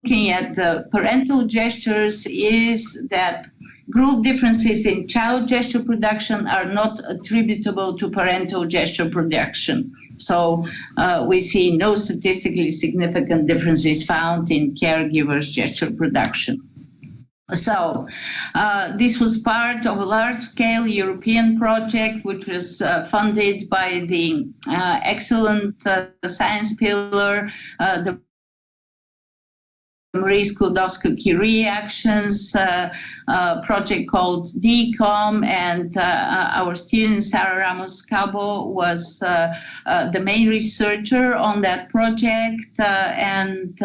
looking at the parental gestures is that group differences in child gesture production are not attributable to parental gesture production. So we see no statistically significant differences found in caregivers' gesture production. So this was part of a large-scale European project which was funded by the excellent science pillar, the Marie Skłodowska-Curie Actions project called DCOM, and our student Sarah Ramos-Cabo was the main researcher on that project, and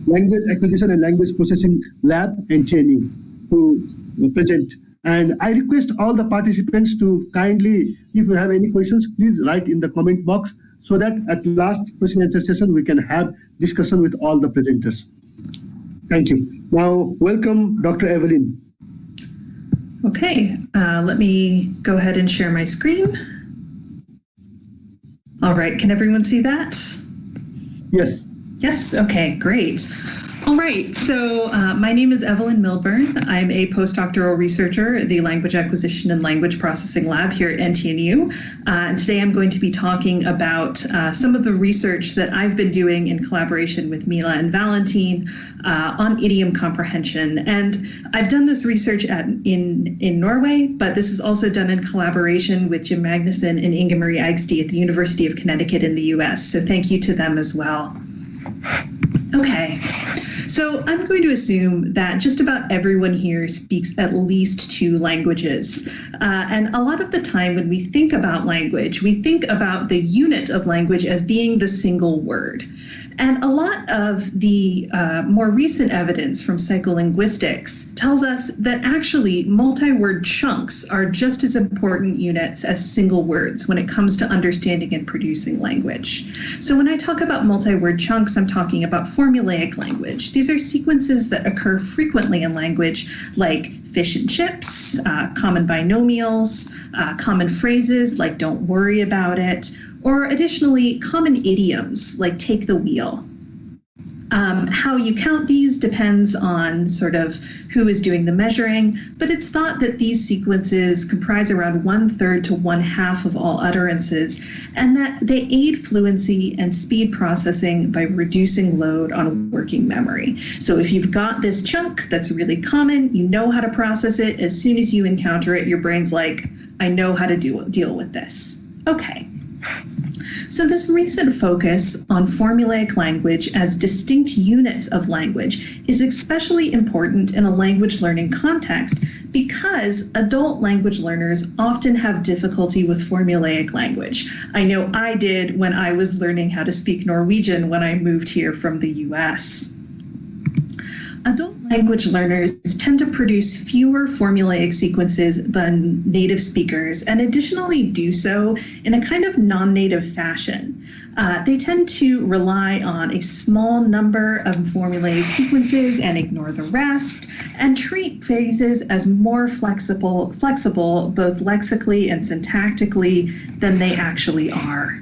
Language Acquisition and Language Processing Lab and training to present. And I request all the participants to kindly, if you have any questions, please write in the comment box so that at last question and answer session we can have discussion with all the presenters. Thank you. Now, welcome Dr. Evelyn. Okay, let me go ahead and share my screen. All right, can everyone see that? Yes. Yes, okay, great. All right, so my name is Evelyn Milburn. I'm a postdoctoral researcher at the Language Acquisition and Language Processing Lab here at NTNU. And today I'm going to be talking about some of the research that I've been doing in collaboration with Mila and Valentin on idiom comprehension. And I've done this research in Norway, but this is also done in collaboration with Jim Magnuson and Inga Marie Eigsty at the University of Connecticut in the US. So thank you to them as well. Okay, so I'm going to assume that just about everyone here speaks at least 2 languages. And a lot of the time when we think about language, we think about the unit of language as being the single word. And a lot of the more recent evidence from psycholinguistics tells us that actually multi-word chunks are just as important units as single words when it comes to understanding and producing language. So when I talk about multi-word chunks, I'm talking about formulaic language. These are sequences that occur frequently in language, like fish and chips, common binomials, common phrases like don't worry about it, or additionally, common idioms like take the wheel. How you count these depends on sort of who is doing the measuring, but it's thought that these sequences comprise around 1/3 to 1/2 of all utterances, and that they aid fluency and speed processing by reducing load on working memory. So if you've got this chunk that's really common, you know how to process it. As soon as you encounter it, your brain's like, I know how to deal with this. Okay. So this recent focus on formulaic language as distinct units of language is especially important in a language learning context because adult language learners often have difficulty with formulaic language. I know I did when I was learning how to speak Norwegian when I moved here from the US. Adult language learners tend to produce fewer formulaic sequences than native speakers, and additionally do so in a kind of non-native fashion. They tend to rely on a small number of formulaic sequences and ignore the rest, and treat phrases as more flexible both lexically and syntactically than they actually are.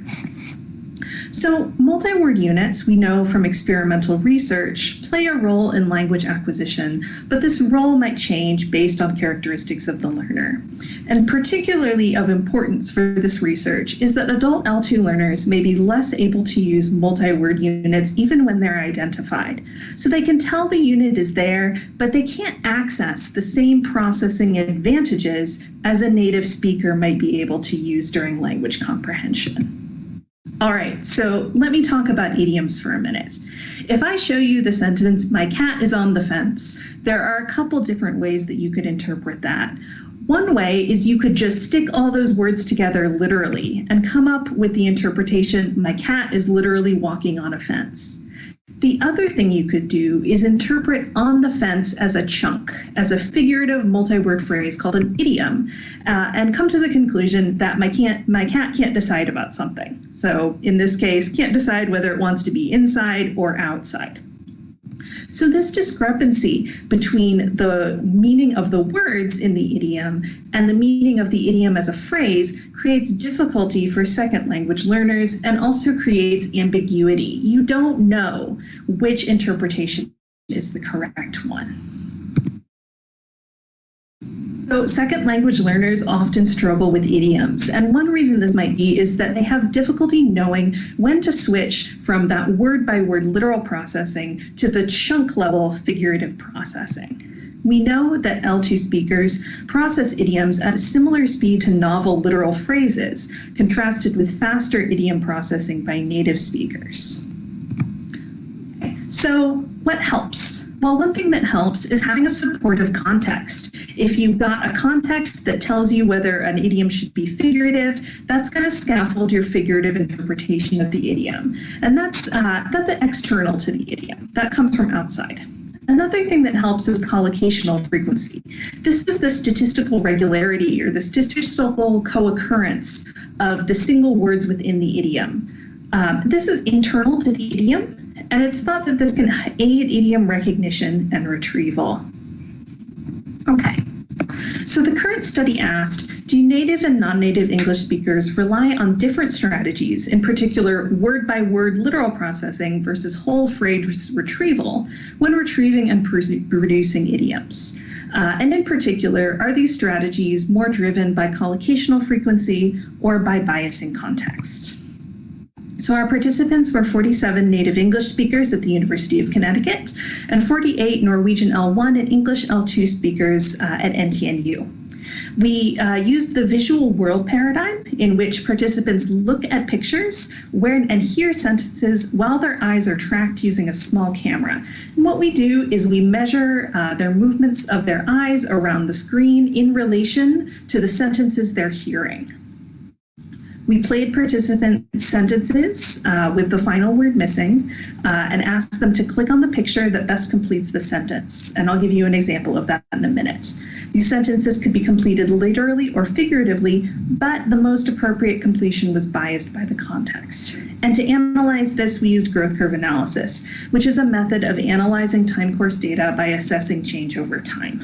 So multi-word units, we know from experimental research, play a role in language acquisition, but this role might change based on characteristics of the learner. And particularly of importance for this research is that adult L2 learners may be less able to use multi-word units even when they're identified. So they can tell the unit is there, but they can't access the same processing advantages as a native speaker might be able to use during language comprehension. All right, so let me talk about idioms for a minute. If I show you the sentence, "My cat is on the fence," there are a couple different ways that you could interpret that. One way is you could just stick all those words together literally and come up with the interpretation, "My cat is literally walking on a fence." The other thing you could do is interpret "on the fence" as a chunk, as a figurative multi-word phrase called an idiom, and come to the conclusion that my cat can't decide about something. So in this case, can't decide whether it wants to be inside or outside. So this discrepancy between the meaning of the words in the idiom and the meaning of the idiom as a phrase creates difficulty for second language learners and also creates ambiguity. You don't know which interpretation is the correct one. So second language learners often struggle with idioms, and one reason this might be is that they have difficulty knowing when to switch from that word-by-word literal processing to the chunk-level figurative processing. We know that L2 speakers process idioms at a similar speed to novel literal phrases, contrasted with faster idiom processing by native speakers. So what helps? Well, one thing that helps is having a supportive context. If you've got a context that tells you whether an idiom should be figurative, that's going to scaffold your figurative interpretation of the idiom. And that's external to the idiom. That comes from outside. Another thing that helps is collocational frequency. This is the statistical regularity or the statistical co-occurrence of the single words within the idiom. This is internal to the idiom, and it's thought that this can aid idiom recognition and retrieval. Okay, so the current study asked, do native and non-native English speakers rely on different strategies, in particular word-by-word literal processing versus whole phrase retrieval, when retrieving and producing idioms? And in particular, are these strategies more driven by collocational frequency or by biasing context? So our participants were 47 native English speakers at the University of Connecticut and 48 Norwegian L1 and English L2 speakers at NTNU. We used the visual world paradigm in which participants look at pictures and hear sentences while their eyes are tracked using a small camera. And what we do is we measure their movements of their eyes around the screen in relation to the sentences they're hearing. We played participants' sentences with the final word missing and asked them to click on the picture that best completes the sentence. And I'll give you an example of that in a minute. These sentences could be completed literally or figuratively, but the most appropriate completion was biased by the context. And to analyze this, we used growth curve analysis, which is a method of analyzing time course data by assessing change over time.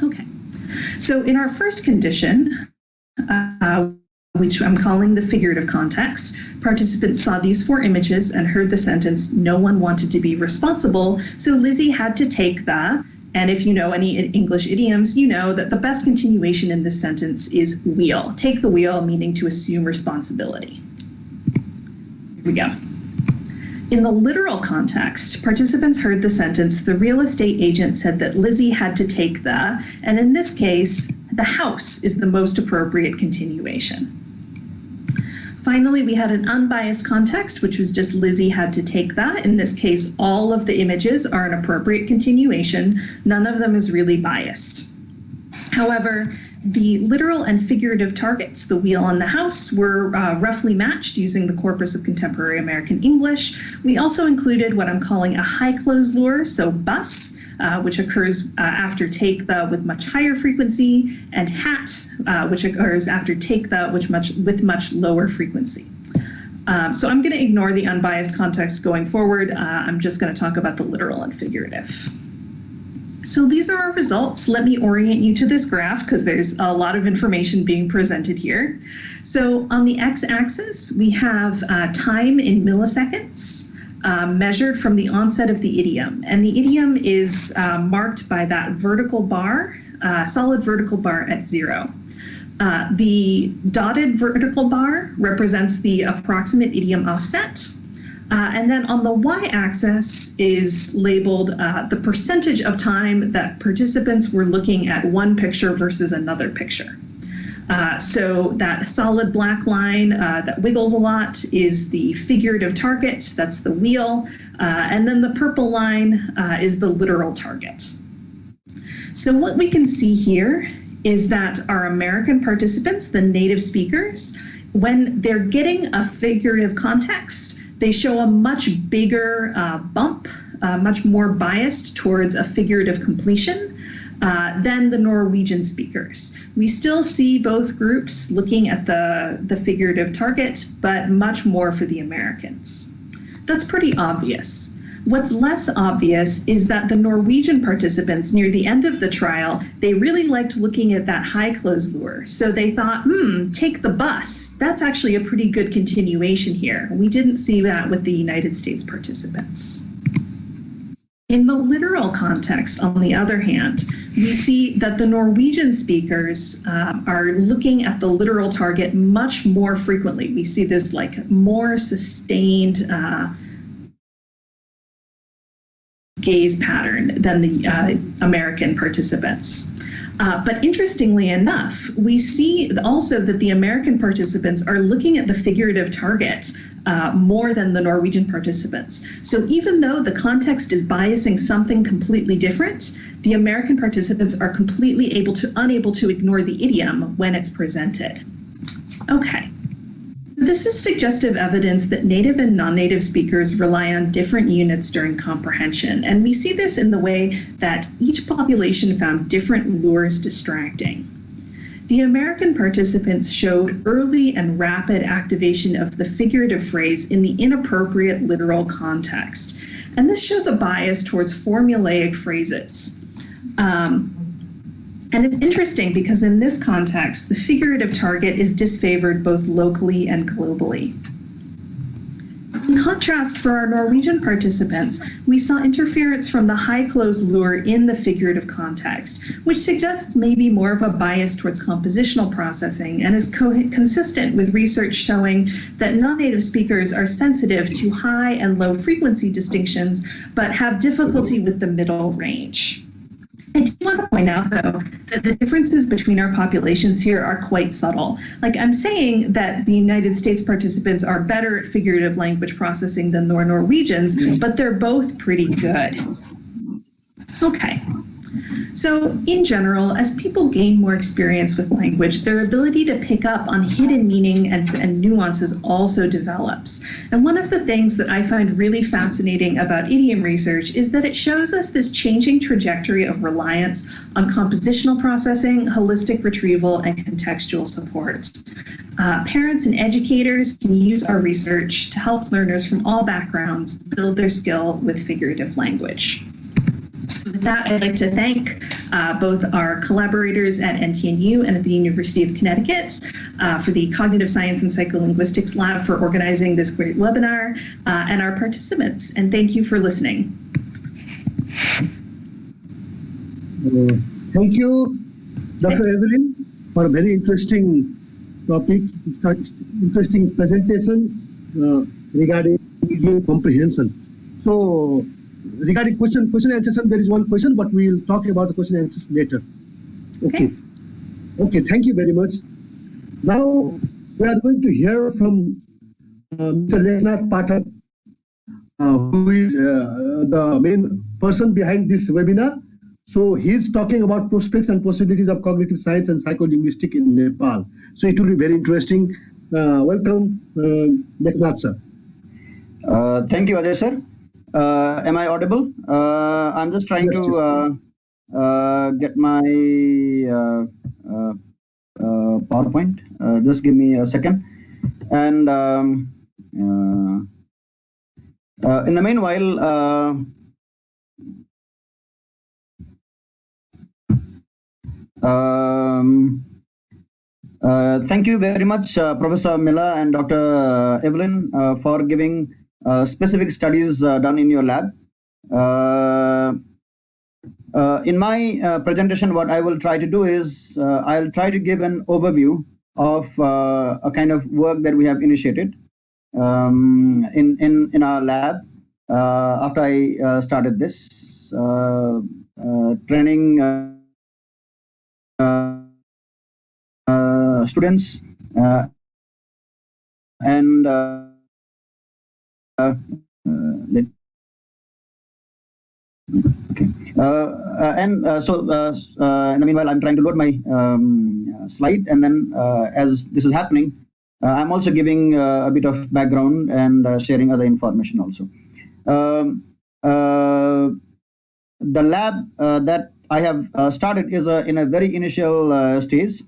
Okay, so in our first condition, which I'm calling the figurative context, participants saw these 4 images and heard the sentence, "No one wanted to be responsible, so Lizzie had to take the," and if you know any English idioms, you know that the best continuation in this sentence is wheel. Take the wheel, meaning to assume responsibility. Here we go. In the literal context, participants heard the sentence, "The real estate agent said that Lizzie had to take the," and in this case, the house is the most appropriate continuation. Finally, we had an unbiased context, which was just Lizzie had to take that. In this case, all of the images are an appropriate continuation. None of them is really biased. However, the literal and figurative targets, the wheel and the house, were roughly matched using the corpus of contemporary American English. We also included what I'm calling a high close lure, so bus, which occurs after take the with much higher frequency, and hat, which occurs after take the with much lower frequency. So I'm going to ignore the unbiased context going forward. I'm just going to talk about the literal and figurative. So these are our results. Let me orient you to this graph because there's a lot of information being presented here. So on the x-axis, we have time in milliseconds measured from the onset of the idiom. And the idiom is marked by that vertical bar, solid vertical bar at 0. The dotted vertical bar represents the approximate idiom offset. And then on the y-axis is labeled the percentage of time that participants were looking at one picture versus another picture. So that solid black line that wiggles a lot is the figurative target, that's the wheel, and then the purple line is the literal target. So what we can see here is that our American participants, the native speakers, when they're getting a figurative context, they show a much bigger bump, much more biased towards a figurative completion than the Norwegian speakers. We still see both groups looking at the figurative target, but much more for the Americans. That's pretty obvious. What's less obvious is that the Norwegian participants near the end of the trial, they really liked looking at that high close lure. So they thought, take the bus. That's actually a pretty good continuation here. We didn't see that with the United States participants. In the literal context, on the other hand, we see that the Norwegian speakers are looking at the literal target much more frequently. We see this like more sustained gaze pattern than the American participants. But interestingly enough, we see also that the American participants are looking at the figurative target more than the Norwegian participants. So even though the context is biasing something completely different, the American participants are completely unable to ignore the idiom when it's presented. Okay. This is suggestive evidence that native and non-native speakers rely on different units during comprehension, and we see this in the way that each population found different lures distracting. The American participants showed early and rapid activation of the figurative phrase in the inappropriate literal context, and this shows a bias towards formulaic phrases. And it's interesting because in this context, the figurative target is disfavored both locally and globally. In contrast, for our Norwegian participants, we saw interference from the high close lure in the figurative context, which suggests maybe more of a bias towards compositional processing and is consistent with research showing that non-native speakers are sensitive to high and low frequency distinctions, but have difficulty with the middle range. I do want to point out, though, that the differences between our populations here are quite subtle. Like, I'm saying that the United States participants are better at figurative language processing than the Norwegians, but they're both pretty good. Okay. So in general, as people gain more experience with language, their ability to pick up on hidden meaning and nuances also develops. And one of the things that I find really fascinating about idiom research is that it shows us this changing trajectory of reliance on compositional processing, holistic retrieval, and contextual support. Parents and educators can use our research to help learners from all backgrounds build their skill with figurative language. So with that, I'd like to thank both our collaborators at NTNU and at the University of Connecticut for the Cognitive Science and Psycholinguistics Lab for organizing this great webinar, and our participants. And thank you for listening. Thank you, Dr. Evelyn, for a very interesting topic, interesting presentation regarding idiom comprehension. So, regarding question and answer session, there is one question, but we will talk about the question and answers later. Okay, thank you very much. Now we are going to hear from Mr. Leknath Pathak, who is the main person behind this webinar. So he's talking about prospects and possibilities of cognitive science and psycholinguistics in Nepal. So it will be very interesting. Welcome, Leknath sir. Thank you, Ajay sir. Am I audible? I'm just trying to get my PowerPoint. Just give me a second. And in the meanwhile, Thank you very much, Professor Miller and Dr. Evelyn, for giving specific studies done in your lab. In my presentation, what I will try to do is I'll try to give an overview of a kind of work that we have initiated in our lab after I started this training students and let okay. In the meanwhile, I'm trying to load my slide, and then as this is happening, I'm also giving a bit of background and sharing other information also. The lab that I have started is in a very initial stage.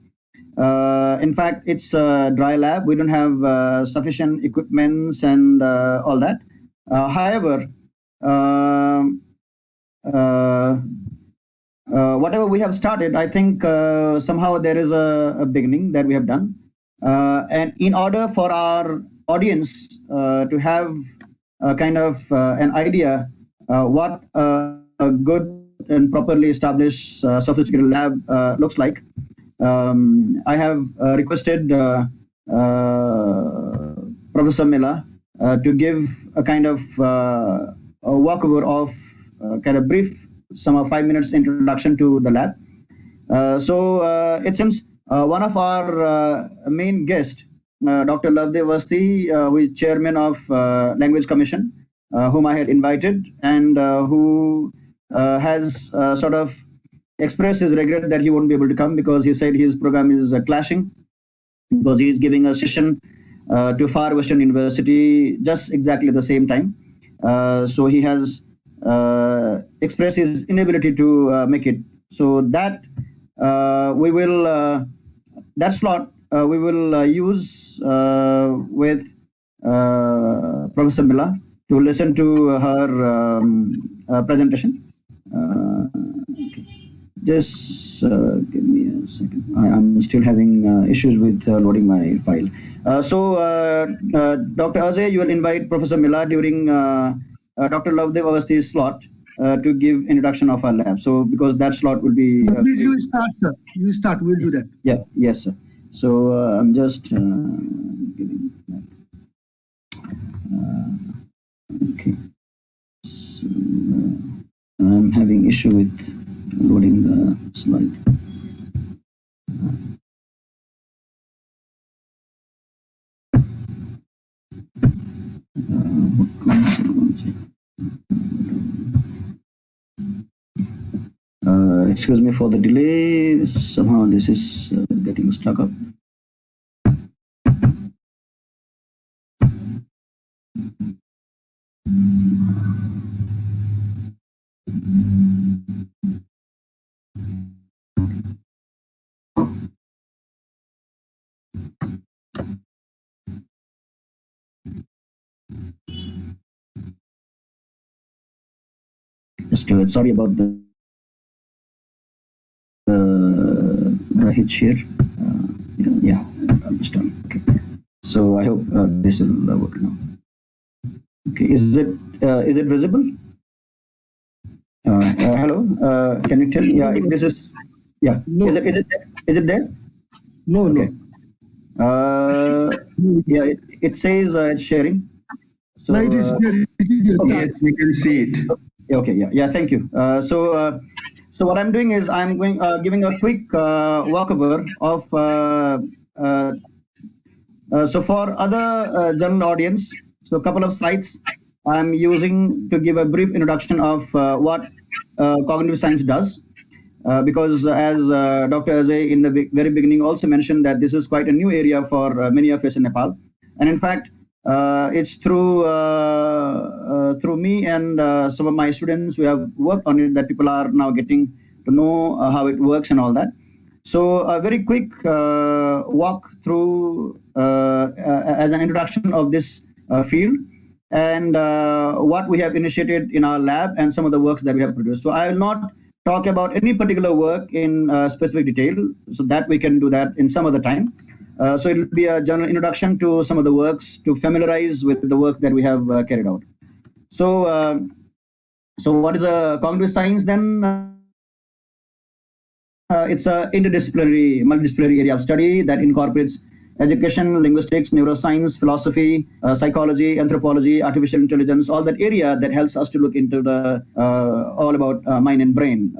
In fact, it's a dry lab. We don't have sufficient equipments and all that. However, whatever we have started, I think somehow there is a beginning that we have done. And in order for our audience to have a kind of an idea what a good and properly established sophisticated lab looks like, I have requested Professor Miller to give a kind of a walkover of kind of brief, some 5 minutes introduction to the lab. It seems one of our main guests, Dr. Lovedev Vasti, who is chairman of Language Commission, whom I had invited, and who has sort of expressed his regret that he won't be able to come because he said his program is clashing because he is giving a session to Far Western University just exactly the same time. So he has expressed his inability to make it. So that we will that slot we will use with Professor Miller to listen to her presentation. Okay. Just give me a second. I'm still having issues with loading my file. Dr. Ajay, you will invite Professor Miller during Dr. Lovedev Avasti's slot to give introduction of our lab. So because that slot will be... Please you start, sir. You start. We'll do that. Yeah. Yes, sir. So I'm just giving that. Okay. So, I'm having issue with loading the slide. Excuse me for the delay. Somehow this is getting stuck up. Just do it. Sorry about the hitch here. Yeah, understand. Okay. So I hope this will work now. Okay, is it visible? Hello. Can you tell? Yeah, if this is. Yeah. No. Is it there? No. Okay. Yeah, it says it's sharing. So no, it is there. Okay. Yes, we can see it. Okay. Yeah. Thank you. So what I'm doing is I'm going giving a quick walkover of. So for other general audience, so a couple of slides I'm using to give a brief introduction of what cognitive science does. Because as Dr. Ajay in the very beginning also mentioned that this is quite a new area for many of us in Nepal. And in fact, it's through me and some of my students who have worked on it that people are now getting to know how it works and all that. So a very quick walk through as an introduction of this field and what we have initiated in our lab and some of the works that we have produced. So I will not talk about any particular work in specific detail, so that we can do that in some other time. So it will be a general introduction to some of the works to familiarize with the work that we have carried out. So, so what is a cognitive science then? It's an interdisciplinary, multidisciplinary area of study that incorporates education, linguistics, neuroscience, philosophy, psychology, anthropology, artificial intelligence, all that area that helps us to look into the all about mind and brain,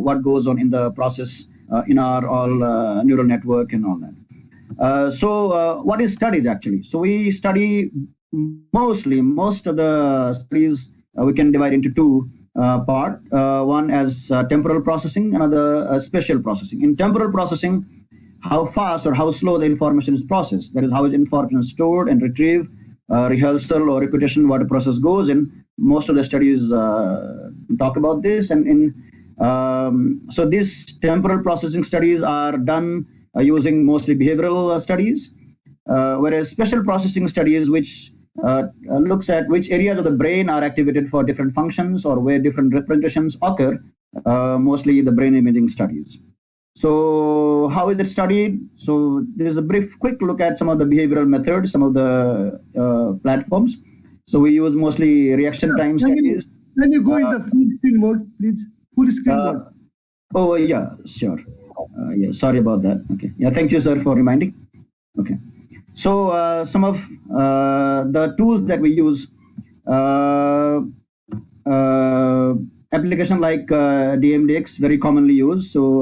what goes on in the process in our all neural network and all that. So what is studied actually? So we study most of the studies we can divide into two part. One as temporal processing, another spatial processing. In temporal processing, how fast or how slow the information is processed. That is, how is information stored and retrieved, rehearsal or repetition, what a process goes in. Most of the studies talk about this. And so these temporal processing studies are done using mostly behavioral studies, whereas spatial processing studies, which looks at which areas of the brain are activated for different functions or where different representations occur, mostly the brain imaging studies. So how is it studied? So there is a brief quick look at some of the behavioral methods, some of the platforms. So we use mostly reaction time studies. Can you go in the full screen mode, please? Full screen mode. Oh, yeah, sure. Yeah, sorry about that. Okay. Yeah, thank you, sir, for reminding. Okay. So some of the tools that we use, application like DMDX, very commonly used. So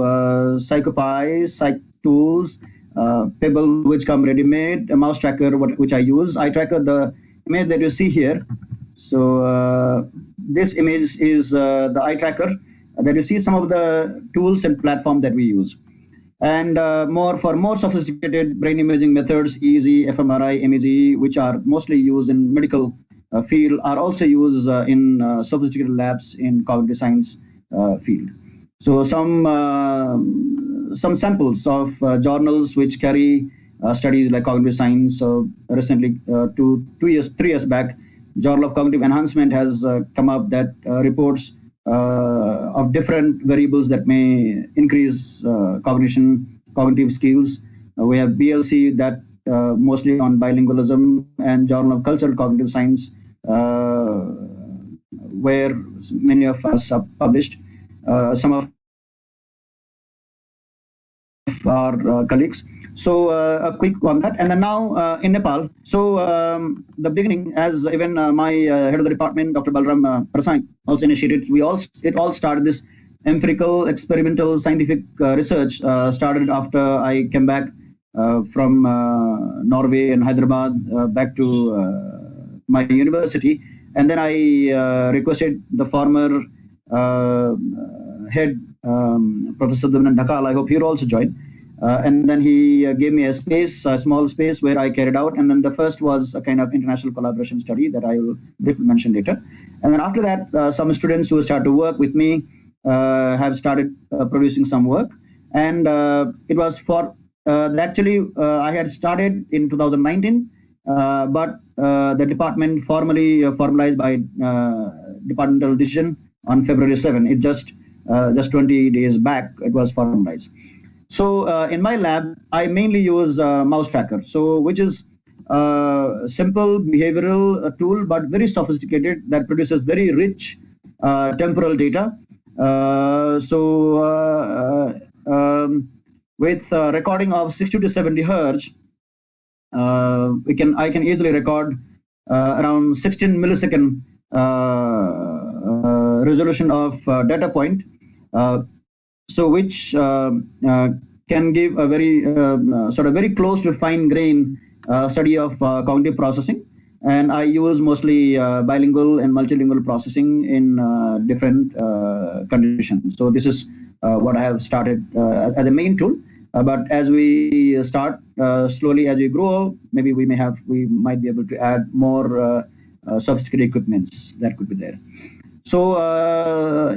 PsychoPy, PsychTools, Pebble, which come ready-made, a mouse tracker, which I use. I tracker the image that you see here. So this image is the eye tracker that you see, some of the tools and platform that we use. And for more sophisticated brain imaging methods, EEG, fMRI, MEG, which are mostly used in medical field, are also used in sophisticated labs in cognitive science field. So some samples of journals which carry studies like cognitive science. So recently, 3 years back, Journal of Cognitive Enhancement has come up that reports of different variables that may increase cognitive skills. We have BLC that mostly on bilingualism, and Journal of Cultural Cognitive Science, where many of us have published. Some of our colleagues. So a quick on that. And then now in Nepal, so the beginning, as even my head of the department, Dr. Balram Prasad, also initiated, it all started this empirical, experimental, scientific research started after I came back from Norway and Hyderabad back to my university. And then I requested the former head, Professor Subramanian Dhakal, I hope he'll also join. And then he gave me a small space where I carried out. And then the first was a kind of international collaboration study that I will briefly mention later. And then after that, some students who started to work with me have started producing some work. And it was for, actually, I had started in 2019, but the department formalized by departmental decision on February 7. It just 20 days back, it was formalized. So in my lab, I mainly use mouse tracker, so which is a simple behavioral tool, but very sophisticated, that produces very rich temporal data. With recording of 60 to 70 hertz, I can easily record around 16 millisecond resolution of data point. So which can give a very very close to fine-grained study of cognitive processing. And I use mostly bilingual and multilingual processing in different conditions. So this is what I have started as a main tool. But as we start slowly, as we grow, maybe we might be able to add more sophisticated equipments that could be there. So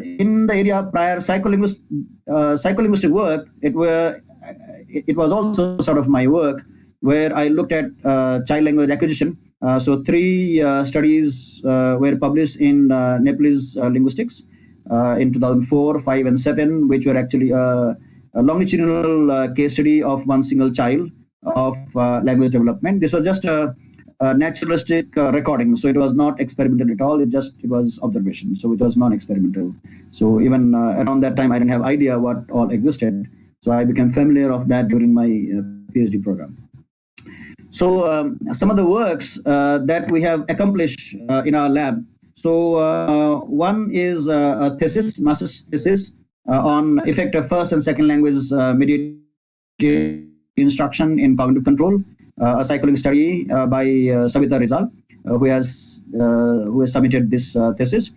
in the area prior psycholinguistic work, it was also sort of my work where I looked at child language acquisition. So 3 studies were published in Nepalese linguistics. in 2004, 5, and 7, which were actually a longitudinal case study of one single child of language development. This was just a naturalistic recording, so it was not experimental at all. It was observation, so it was non-experimental. So even around that time, I didn't have idea what all existed. So I became familiar of that during my PhD program. So some of the works that we have accomplished in our lab. So one is a thesis, master's thesis on effect of first and second language mediated instruction in cognitive control, a psycholinguistic study by Savita Rizal, who has submitted this thesis.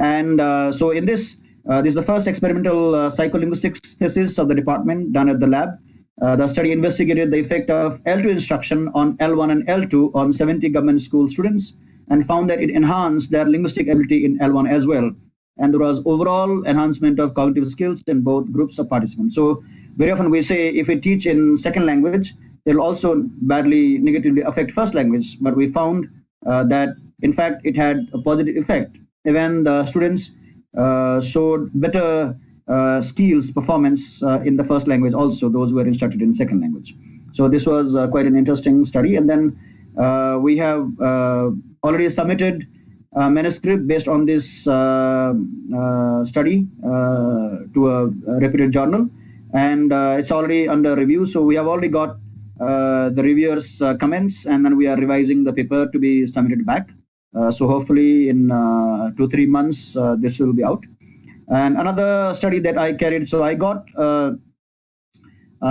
And so in this, this is the first experimental psycholinguistics thesis of the department done at the lab. The study investigated the effect of L2 instruction on L1 and L2 on 70 government school students and found that it enhanced their linguistic ability in L1 as well. And there was overall enhancement of cognitive skills in both groups of participants. So very often we say if we teach in second language, it will also badly, negatively affect first language. But we found that, in fact, it had a positive effect. Even the students showed better skills, performance in the first language also, those who were instructed in second language. So this was quite an interesting study. And then we have already submitted a manuscript based on this study to a reputed journal. And it's already under review. So we have already got the reviewers' comments, and then we are revising the paper to be submitted back. So hopefully in 2-3 months, this will be out. And another study that I carried, so I got a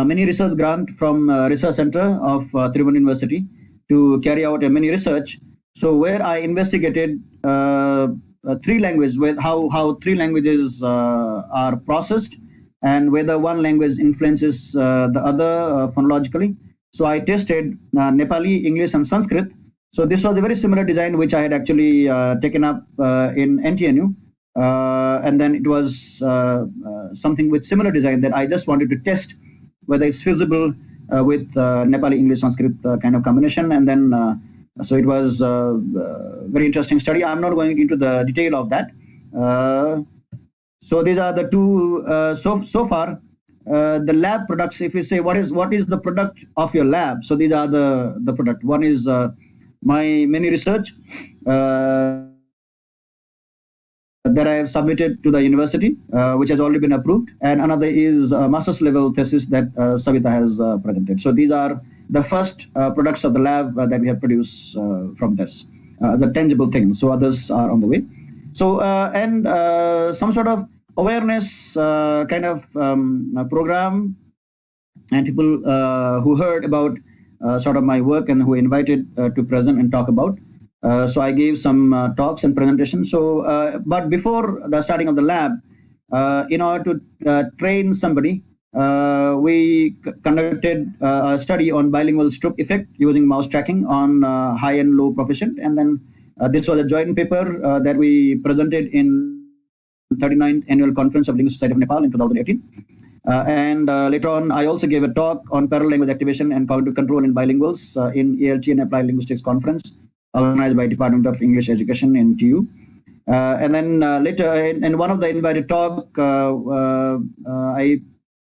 mini research grant from Research Center of Tribhuvan University to carry out a mini research. So where I investigated 3 languages, with how 3 languages are processed, and whether one language influences the other phonologically. So I tested Nepali, English, and Sanskrit. So this was a very similar design which I had actually taken up in NTNU. And then it was something with similar design that I just wanted to test whether it's feasible with Nepali, English, Sanskrit kind of combination. And then so it was a very interesting study. I'm not going into the detail of that. So these are the 2 so far. The lab products, if we say what is the product of your lab, so these are the product. One is my mini research that I have submitted to the university, which has already been approved, and another is a master's level thesis that Savita has presented. So these are the first products of the lab that we have produced from this, the tangible things. So others are on the way. So and some sort of awareness kind of program, and people who heard about sort of my work and who invited to present and talk about. So I gave some talks and presentations. So, but before the starting of the lab, in order to train somebody, we conducted a study on bilingual stroke effect using mouse tracking on high and low proficient. And then this was a joint paper that we presented in 39th Annual Conference of Linguistic Society of Nepal in 2018. And later on, I also gave a talk on parallel language activation and cognitive control in bilinguals in ALT and Applied Linguistics Conference, organized by Department of English Education in TU. And then later, in one of the invited talk, I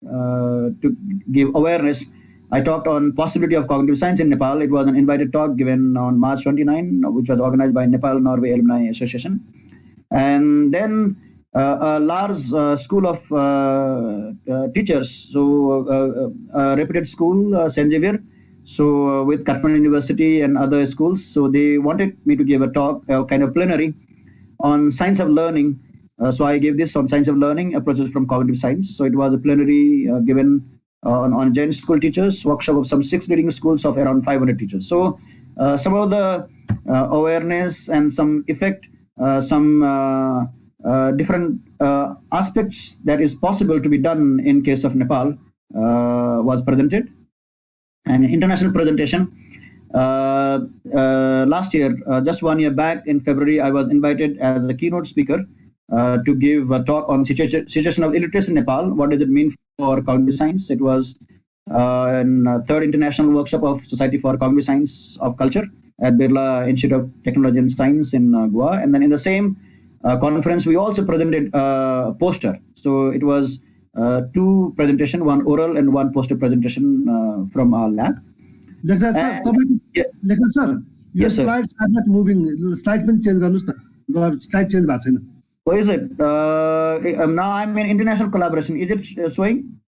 to give awareness, I talked on possibility of cognitive science in Nepal. It was an invited talk given on March 29, which was organized by Nepal Norway Alumni Association. And then a large school of teachers, so a reputed school, St. Xavier, so with Kathmandu University and other schools. So they wanted me to give a talk, kind of plenary, on science of learning. So I gave this on science of learning, approaches from cognitive science. So it was a plenary given on Jain school teachers, workshop of some 6 leading schools of around 500 teachers. So some of the awareness and some effect, some different aspects that is possible to be done in case of Nepal was presented. An international presentation last year, just 1 year back in February, I was invited as a keynote speaker to give a talk on situation of illiteracy in Nepal. What does it mean for cognitive science? It was in 3rd International Workshop of Society for Cognitive Science of Culture at Birla Institute of Technology and Science in Goa. And then in the same conference, we also presented a poster. So it was two presentation, one oral and one poster presentation from our lab. Lekha sir, Lekha sir, your Yes, sir. slides are not moving. Slide पनि change गर्नुस् न. Slide change भएको छैन. What is it? Now I'm in international collaboration. Is it showing?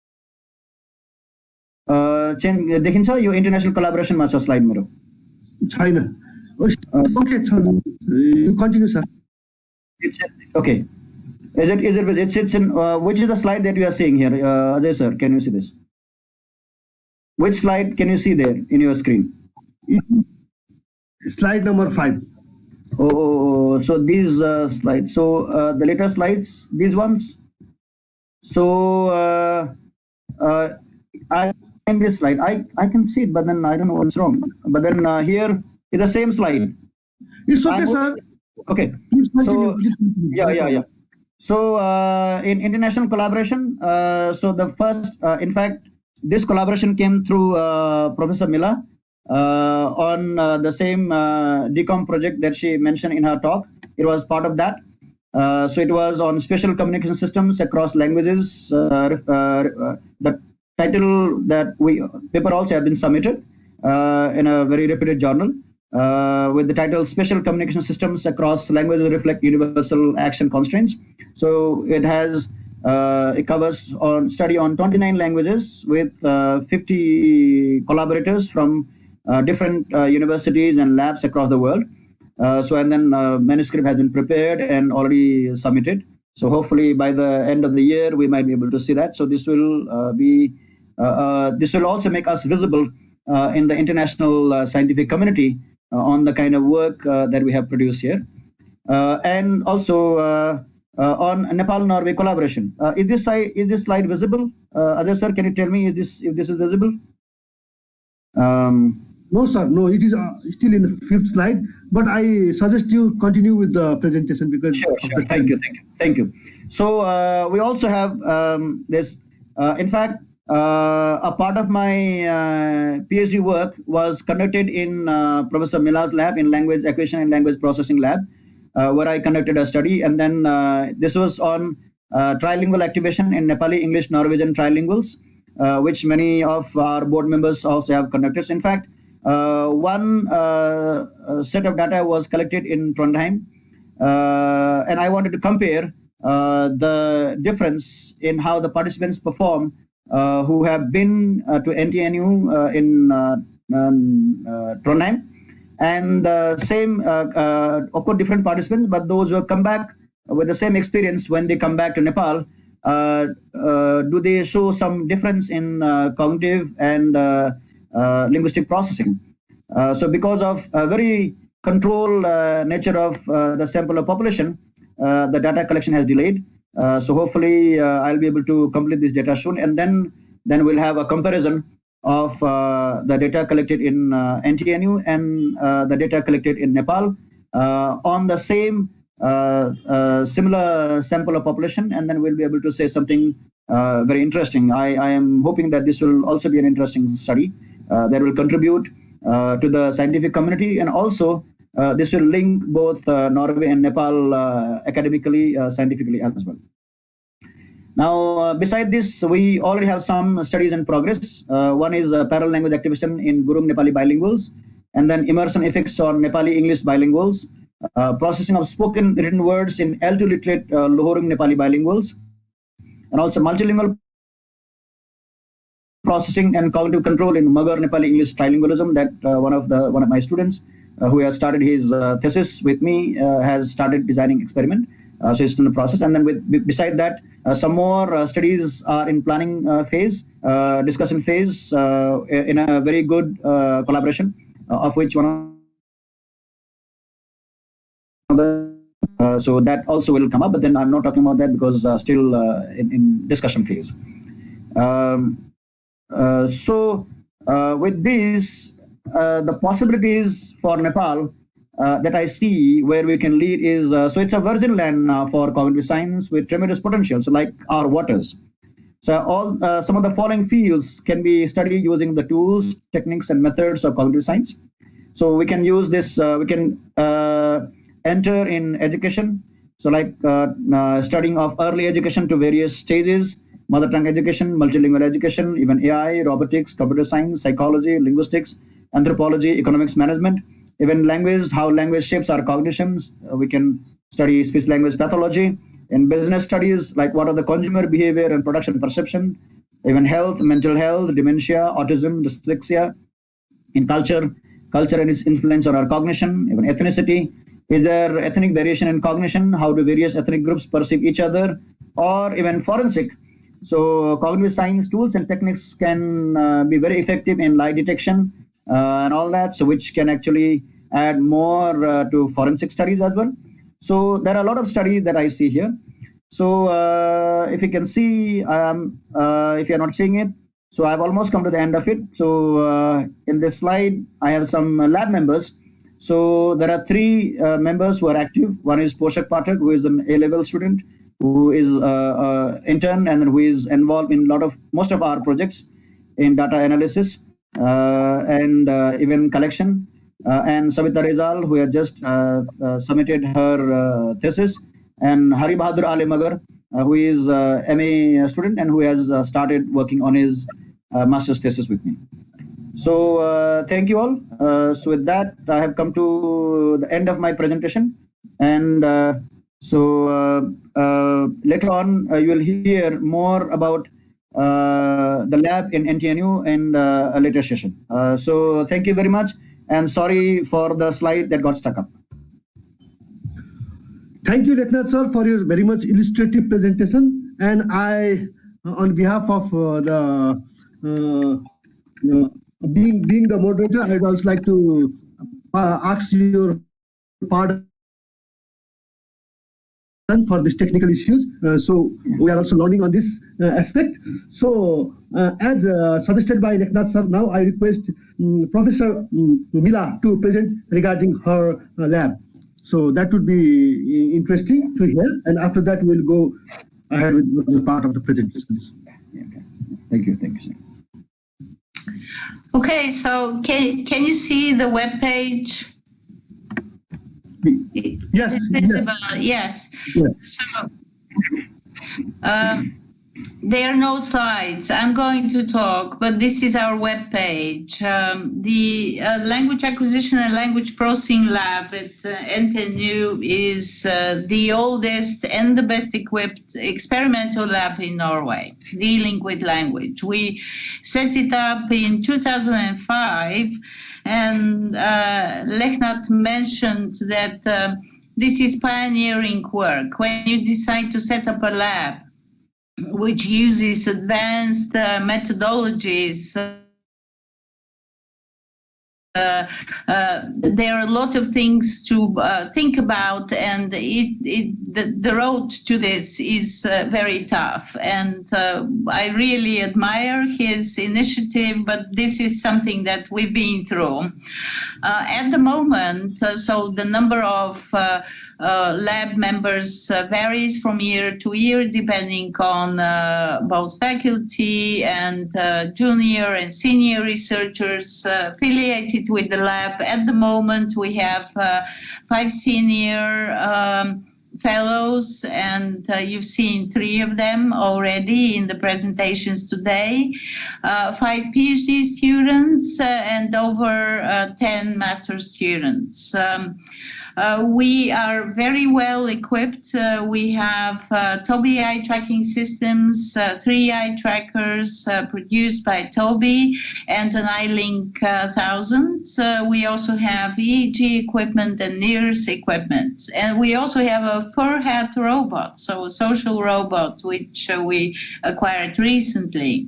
Change देखिन्छ यो international collaboration मा छ slide मेरो. छैन. Okay, sir. You continue, sir. It's okay. It's in which is the slide that you are seeing here, Ajay sir? Can you see this? Which slide can you see there in your screen? Slide number 5. Oh, so these slides. So the later slides, these ones. So I in this slide, I can see it, but then I don't know what's wrong. But then here is the same slide. It's okay, sir. Okay. Please continue. So, please continue. yeah. So in international collaboration, so the first, in fact, this collaboration came through Professor Mila on the same DCOM project that she mentioned in her talk. It was part of that. So it was on spatial communication systems across languages. The title that paper also have been submitted in a very reputed journal. With the title Spatial Communication Systems Across Languages Reflect Universal Action Constraints. So it covers on study on 29 languages with 50 collaborators from different universities and labs across the world. And then manuscript has been prepared and already submitted. So hopefully by the end of the year we might be able to see that. So this will this will also make us visible in the international scientific community on the kind of work that we have produced here. And also on Nepal-Norway collaboration. Is this slide visible? Ajay sir, can you tell me if this is visible? No, sir. No, it is still in the 5th slide. But I suggest you continue with the presentation because Sure. Thank you. So we also have this. In fact, a part of my PhD work was conducted in Professor Mila's lab in language acquisition and language processing lab, where I conducted a study. And then this was on trilingual activation in Nepali, English, Norwegian trilinguals, which many of our board members also have conducted. So in fact, one set of data was collected in Trondheim, and I wanted to compare the difference in how the participants perform who have been to NTNU in Trondheim, and same, of course, different participants, but those who have come back with the same experience when they come back to Nepal, do they show some difference in cognitive and linguistic processing? So because of a very controlled nature of the sample of population, the data collection has delayed. So hopefully I'll be able to complete this data soon, and then we'll have a comparison of the data collected in NTNU and the data collected in Nepal on the same similar sample of population, and then we'll be able to say something very interesting. I am hoping that this will also be an interesting study that will contribute to the scientific community, and also this will link both Norway and Nepal academically, scientifically as well. Now, beside this, we already have some studies in progress. One is parallel language activation in Gurung Nepali bilinguals, and then immersion effects on Nepali English bilinguals, processing of spoken written words in L2 literate Lohorung Nepali bilinguals, and also multilingual processing and cognitive control in Magar Nepali English trilingualism that one of my students who has started his thesis with me has started designing experiment. So it's in the process, and then beside that, some more studies are in planning phase, discussion phase, in a very good collaboration, of which one of the so that also will come up, but then I'm not talking about that because still in discussion phase. With these, the possibilities for Nepal that I see where we can lead is, so it's a virgin land now for cognitive science with tremendous potential, so like our waters. So some of the following fields can be studied using the tools, techniques, and methods of cognitive science. So we can use this, we can enter in education, So like studying of early education to various stages, mother tongue education, multilingual education, even AI, robotics, computer science, psychology, linguistics, anthropology, economics management, even language, how language shapes our cognitions. We can study speech language pathology. In business studies, like what are the consumer behavior and production perception, even health, mental health, dementia, autism, dyslexia. In culture and its influence on our cognition, even ethnicity. Is there ethnic variation in cognition? How do various ethnic groups perceive each other? Or even forensic. So cognitive science tools and techniques can be very effective in lie detection and all that, so which can actually add more to forensic studies as well. So there are a lot of studies that I see here. So if you can see, if you're not seeing it, so I've almost come to the end of it. So in this slide, I have some lab members. So there are three members who are active. One is Poshak Pathak, who is an A-level student, who is intern and who is involved in most of our projects in data analysis and even collection. And Savita Rezal, who has just submitted her thesis, and Hari Bahadur Alemagar, who is MA student and who has started working on his master's thesis with me. So thank you all. So with that, I have come to the end of my presentation. And so later on, you will hear more about the lab in NTNU in a later session. So thank you very much. And sorry for the slide that got stuck up. Thank you, Leknath sir, for your very much illustrative presentation. And I, on behalf of being the moderator, I'd also like to ask your pardon for these technical issues. So we are also learning on this aspect. So as suggested by Leknath sir, now I request Professor Mila to present regarding her lab. So that would be interesting to hear. And after that, we'll go ahead with the part of the presentations. Okay. Thank you, sir. Okay, so can you see the web page? Yes. Is it visible? Yes. So there are no slides. I'm going to talk, but this is our web page. The Language Acquisition and Language Processing Lab at NTNU is the oldest and the best equipped experimental lab in Norway, dealing with language. We set it up in 2005, and Leknath mentioned that this is pioneering work. When you decide to set up a lab which uses advanced methodologies, there are a lot of things to think about, and the road to this is very tough. And I really admire his initiative, but this is something that we've been through. At the moment, so the number of lab members varies from year to year, depending on both faculty and junior and senior researchers affiliated with the lab. At the moment, we have 5 senior fellows, and you've seen 3 of them already in the presentations today, 5 PhD students, and over 10 master students. We are very well equipped. We have Tobii eye tracking systems, 3 eye trackers produced by Tobii, and an iLink 1000. We also have EEG equipment and NIRS equipment. And we also have a fur-hat robot, so a social robot, which we acquired recently.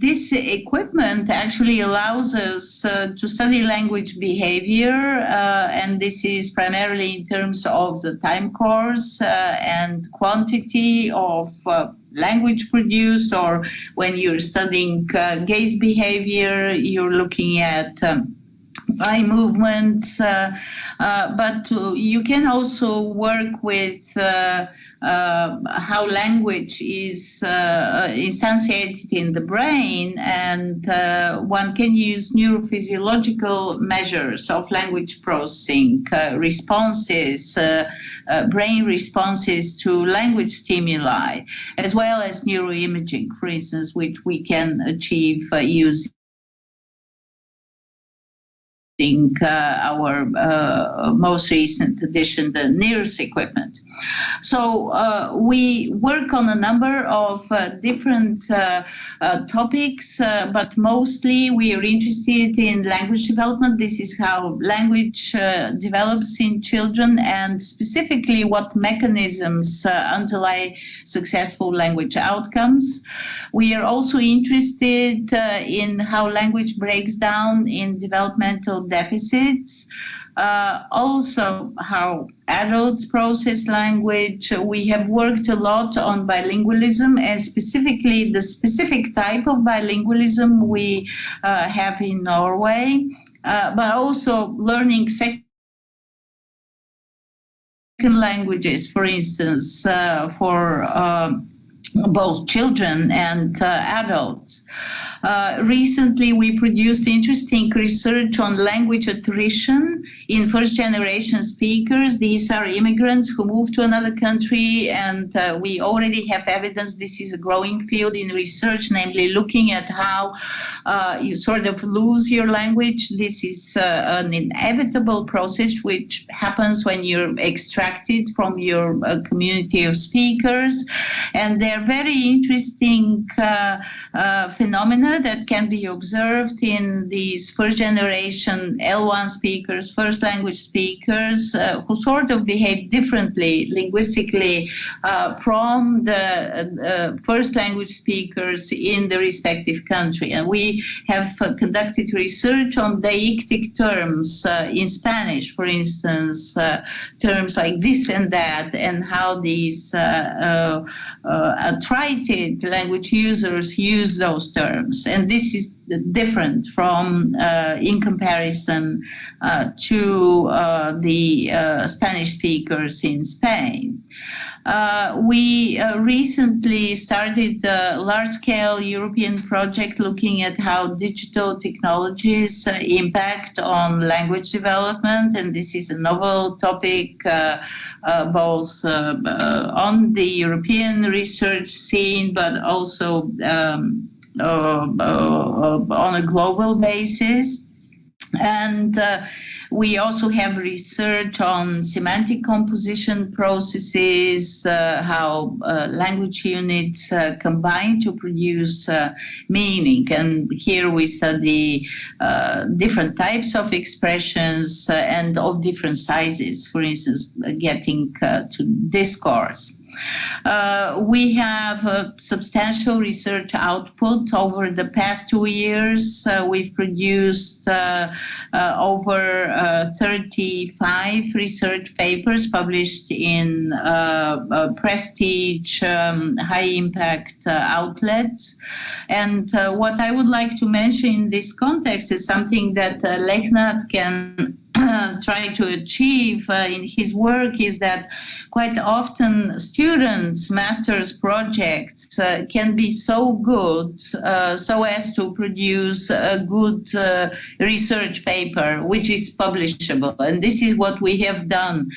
This equipment actually allows us to study language behavior, and this is primarily in terms of the time course and quantity of language produced, or when you're studying gaze behavior, you're looking at eye movements, but you can also work with how language is instantiated in the brain, and one can use neurophysiological measures of language processing, responses, brain responses to language stimuli, as well as neuroimaging, for instance, which we can achieve using our most recent edition, the NIRS equipment. So we work on a number of different topics, but mostly we are interested in language development. This is how language develops in children, and specifically what mechanisms underlie successful language outcomes. We are also interested in how language breaks down in developmental deficits, also how adults process language. We have worked a lot on bilingualism, and specifically the specific type of bilingualism we have in Norway, but also learning second languages, for instance, for both children and adults. Recently, we produced interesting research on language attrition in first-generation speakers. These are immigrants who move to another country, and we already have evidence this is a growing field in research, namely looking at how you sort of lose your language. This is an inevitable process which happens when you're extracted from your community of speakers, and they're very interesting phenomena that can be observed in these first-generation L1 speakers, first language speakers, who sort of behave differently linguistically from the first language speakers in the respective country. And we have conducted research on deictic terms in Spanish, for instance, terms like this and that, and how these attrited language users use those terms. And this is different from, in comparison to the Spanish speakers in Spain. We recently started a large-scale European project looking at how digital technologies impact on language development, and this is a novel topic both on the European research scene, but also on a global basis. And we also have research on semantic composition processes, how language units combine to produce meaning. And here we study different types of expressions and of different sizes, for instance, getting to discourse. We have a substantial research output over the past 2 years. We've produced over 35 research papers published in prestige, high-impact outlets. And what I would like to mention in this context is something that Leknat can try to achieve in his work, is that quite often students' master's projects can be so good so as to produce a good research paper which is publishable. And this is what we have done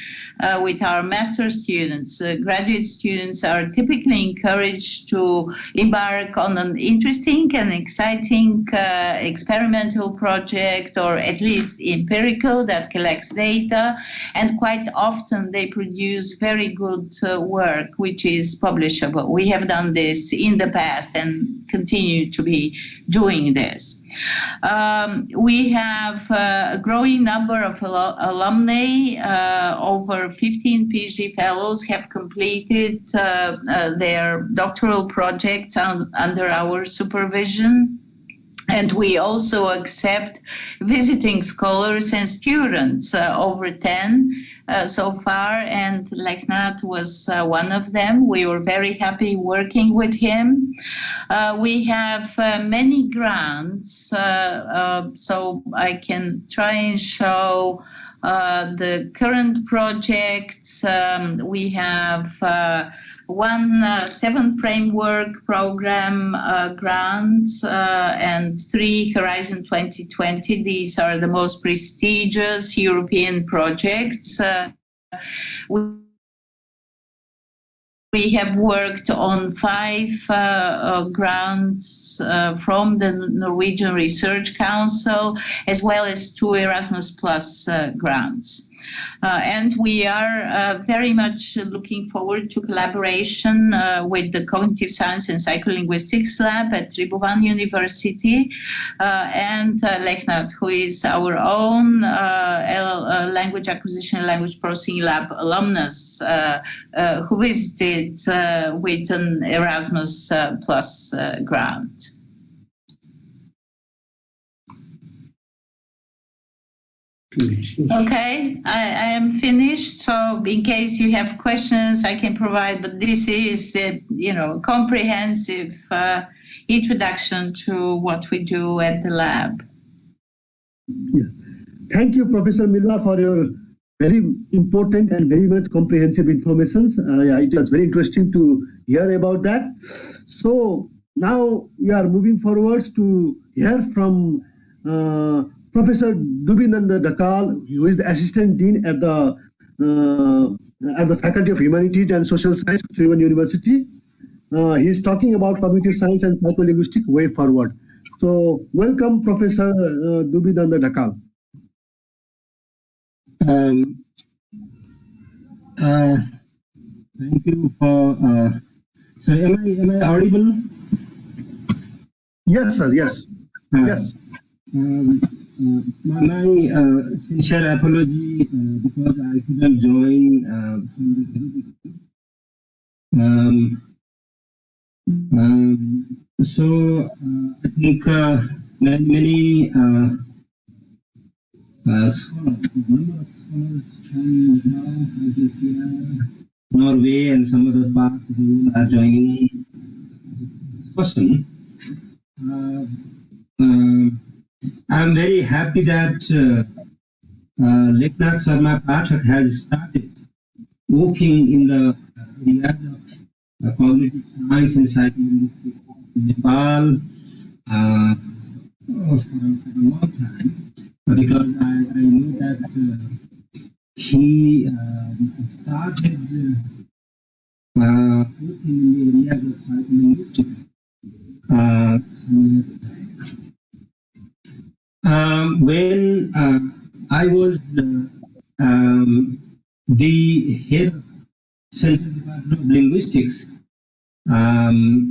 with our master's students. Graduate students are typically encouraged to embark on an interesting and exciting experimental project, or at least empirical, that collects data, and quite often they produce very good work which is publishable. We have done this in the past and continue to be doing this. We have a growing number of alumni. Over 15 PhD fellows have completed their doctoral projects under our supervision. And we also accept visiting scholars and students, over 10 so far, and Leknath was one of them. We were very happy working with him. We have many grants, so I can try and show the current projects. We have one 7 framework program grants and 3 Horizon 2020. These are the most prestigious European projects. We have worked on 5 grants from the Norwegian Research Council, as well as 2 Erasmus Plus grants. And we are very much looking forward to collaboration with the Cognitive Science and Psycholinguistics Lab at Tribhuvan University and Leknath, who is our own Language Acquisition and Language Processing Lab alumnus, who visited with an Erasmus Plus grant. Okay, I am finished. So in case you have questions, I can provide, but this is a comprehensive introduction to what we do at the lab. Yeah. Thank you, Professor Milla, for your very important and very much comprehensive information. It was very interesting to hear about that. So now we are moving forward to hear from Professor Dubinanda Dakal, who is the Assistant Dean at the Faculty of Humanities and Social Science at Tribhuvan University. He is talking about cognitive science and psycholinguistic way forward. So welcome, Professor Dubinanda Dakal. Thank you for. So am I audible? Yes, sir. Yes. Yes. My sincere apology because I couldn't join from the beginning. So I think many scholars, number of scholars from Norway and some other parts who are joining this discussion. I'm very happy that Leknath Sharma Pathak has started working in the area of cognitive science and psycholinguistics in Nepal for a long time, because I know that he started working in the area of psycholinguistics. When I was the head of Central Department of Linguistics,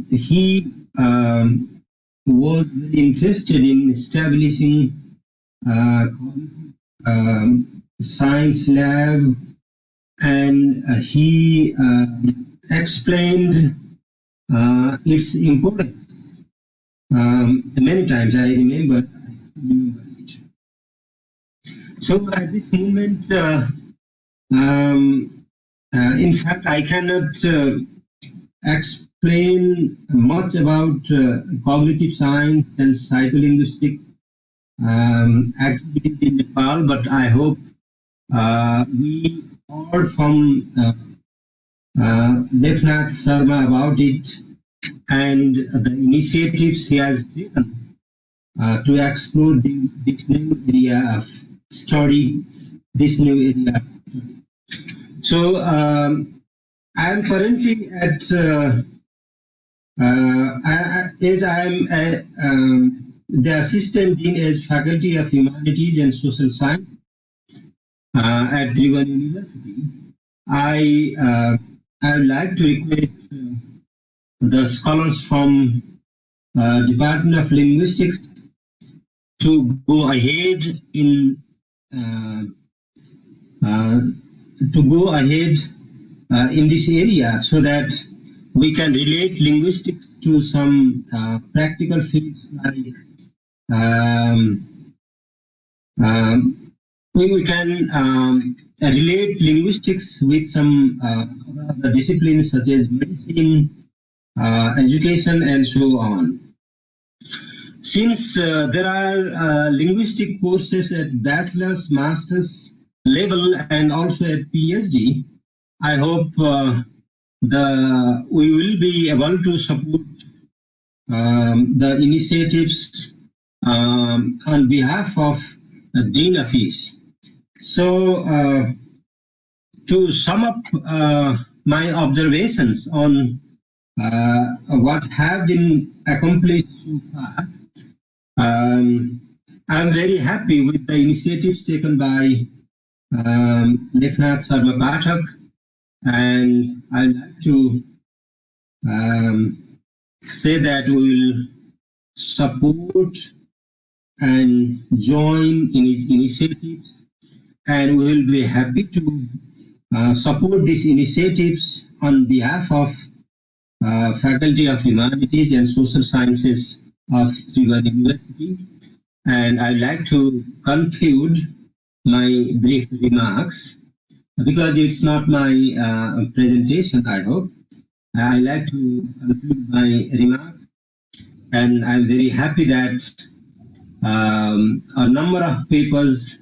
he was very interested in establishing science lab, and he explained its importance many times. I remember it. So at this moment, in fact, I cannot explain much about cognitive science and psycholinguistic activities in Nepal, but I hope we heard from Leknath Sharma about it and the initiatives he has taken to explore this new area of study, this new area. So I am currently at, as I am the Assistant Dean as Faculty of Humanities and Social Science at Tribhuvan University. I would like to request the scholars from Department of Linguistics to go ahead in this area, so that we can relate linguistics to some practical fields like we can relate linguistics with some other disciplines such as medicine, education, and so on. Since there are linguistic courses at bachelor's, master's level, and also at PhD, I hope we will be able to support the initiatives on behalf of Dean Hafiz. So, to sum up my observations on what have been accomplished so far, I'm very happy with the initiatives taken by Leknath Sarma Pathak, and I'd like to say that we will support and join in his initiatives, and we will be happy to support these initiatives on behalf of Faculty of Humanities and Social Sciences of Tribhuvan University. And I'd like to conclude my brief remarks, because it's not my presentation, I hope. I'd like to conclude my remarks, and I'm very happy that a number of papers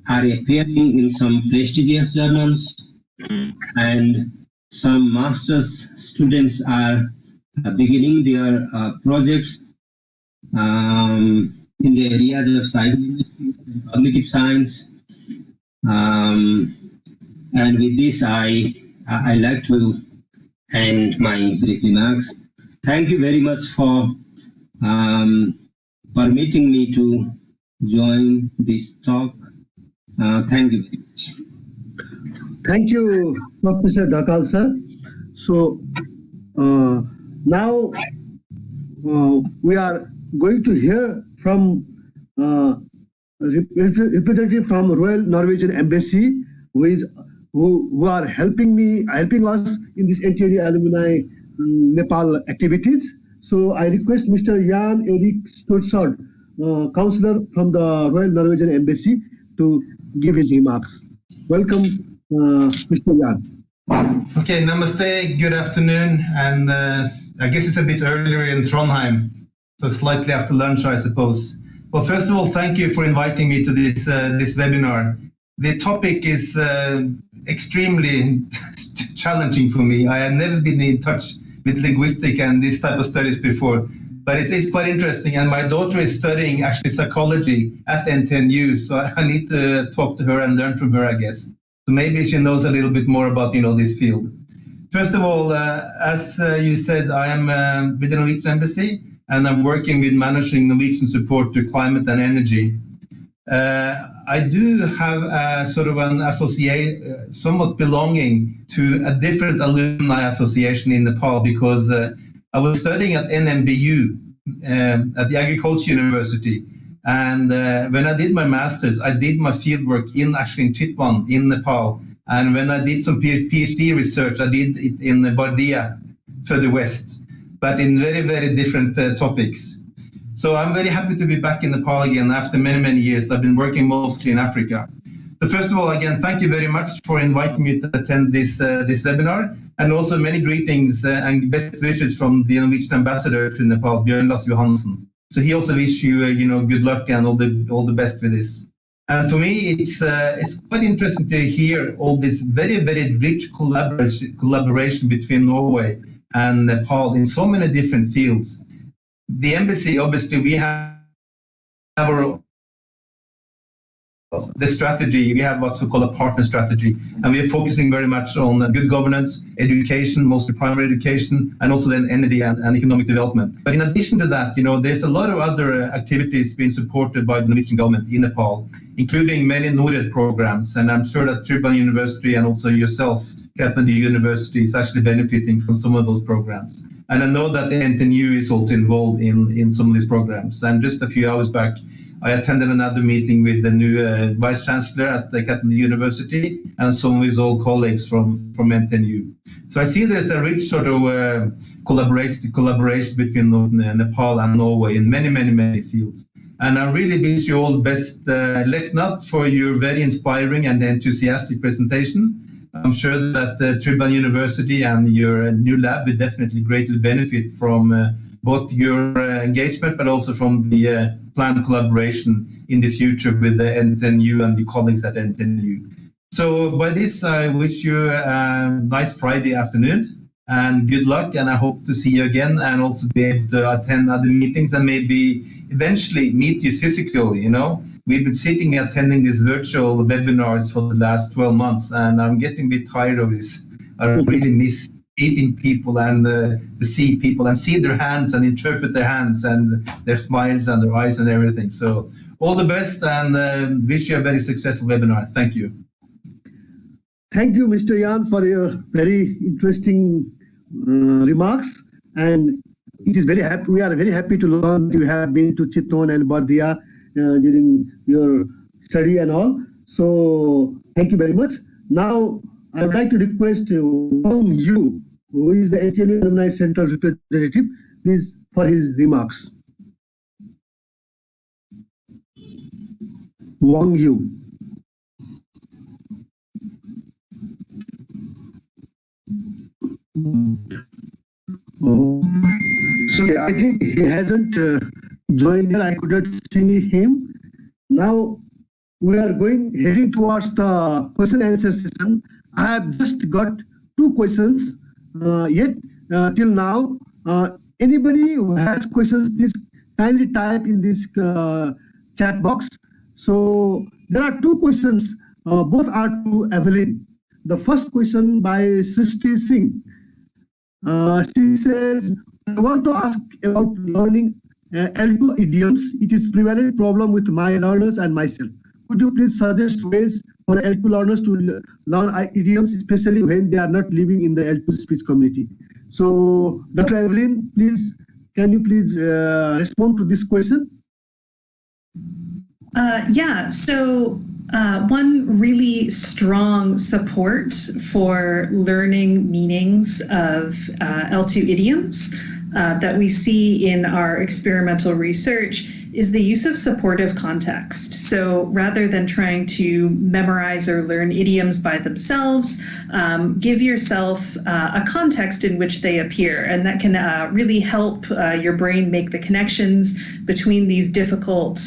are appearing in some prestigious journals, and some master's students are beginning their projects in the areas of psycholinguistics and cognitive science. And with this, I like to end my brief remarks. Thank you very much for permitting me to join this talk. Thank you very much. Thank you, Professor Dhakal, sir. So now we are going to hear from representative from Royal Norwegian Embassy, who are helping us in this NTNU alumni Nepal activities. So I request Mr. Jan Erik Storsard, counselor from the Royal Norwegian Embassy, to give his remarks. Welcome, Mr. Jan. Okay, namaste, good afternoon, and I guess it's a bit earlier in Trondheim, so slightly after lunch, I suppose. Well, first of all, thank you for inviting me to this webinar. The topic is extremely challenging for me. I have never been in touch with linguistic and this type of studies before, but it is quite interesting. And my daughter is studying actually psychology at NTNU, so I need to talk to her and learn from her, I guess. So maybe she knows a little bit more about this field. First of all, as you said, I am with the Norwegian Embassy, and I'm working with managing Norwegian support to climate and energy. I do have a sort of an association, somewhat belonging to a different alumni association in Nepal, because I was studying at NMBU, at the Agriculture University. And when I did my master's, I did my fieldwork in Chitwan in Nepal. And when I did some PhD research, I did it in Bardia, further west, but in very, very different topics. So I'm very happy to be back in Nepal again after many, many years. I've been working mostly in Africa. But first of all, again, thank you very much for inviting me to attend this webinar, and also many greetings and best wishes from the Norwegian ambassador to Nepal, Bjørn Lars Johansen. So he also wishes you, good luck and all the best with this. And for me, it's quite interesting to hear all this very, very rich collaboration between Norway and Nepal in so many different fields. The embassy, obviously, we have the strategy. We have what's called a partner strategy, and we are focusing very much on good governance, education, mostly primary education, and also then energy and economic development. But in addition to that, there's a lot of other activities being supported by the Norwegian government in Nepal, including many NORAD programs, and I'm sure that Tribhuvan University and also yourself, Kathmandu University, is actually benefiting from some of those programs. And I know that the NTNU is also involved in some of these programs. And just a few hours back, I attended another meeting with the new Vice Chancellor at the Kathmandu University and some of his old colleagues from NTNU. So I see there's a rich sort of collaboration between Nepal and Norway in many, many, many fields. And I really wish you all the best, Leknath, for your very inspiring and enthusiastic presentation. I'm sure that Tribhuvan University and your new lab will definitely greatly benefit from both your engagement, but also from the planned collaboration in the future with the NTNU and the colleagues at NTNU. So by this, I wish you a nice Friday afternoon and good luck. And I hope to see you again and also be able to attend other meetings and maybe eventually meet you physically. We've been sitting attending these virtual webinars for the last 12 months, and I'm getting a bit tired of this. I really miss meeting people and to see people and see their hands and interpret their hands and their smiles and their eyes and everything. So all the best and wish you a very successful webinar. Thank you. Thank you, Mr. Jan, for your very interesting remarks. And it is very happy. We are very happy to learn you have been to Chittagong and Bardia during your study and all. So thank you very much. Now I would like to request Wang Yu, who is the NTNU Alumni Central representative, please for his remarks. Wang Yu. Sorry, I think he hasn't joined here. I could not see him. Now we are heading towards the question and answer session. I have just got 2 questions yet till now. Anybody who has questions, please kindly type in this chat box. So there are 2 questions. Both are to Evelyn. The first question by Srishti Singh. She says, I want to ask about learning L2 idioms. It is a prevalent problem with my learners and myself. Could you please suggest ways for L2 learners to learn idioms, especially when they are not living in the L2 speech community? So, Dr. Evelyn, please, can you please respond to this question? So one really strong support for learning meanings of L2 idioms that we see in our experimental research is the use of supportive context. So rather than trying to memorize or learn idioms by themselves, give yourself a context in which they appear, and that can really help your brain make the connections between these difficult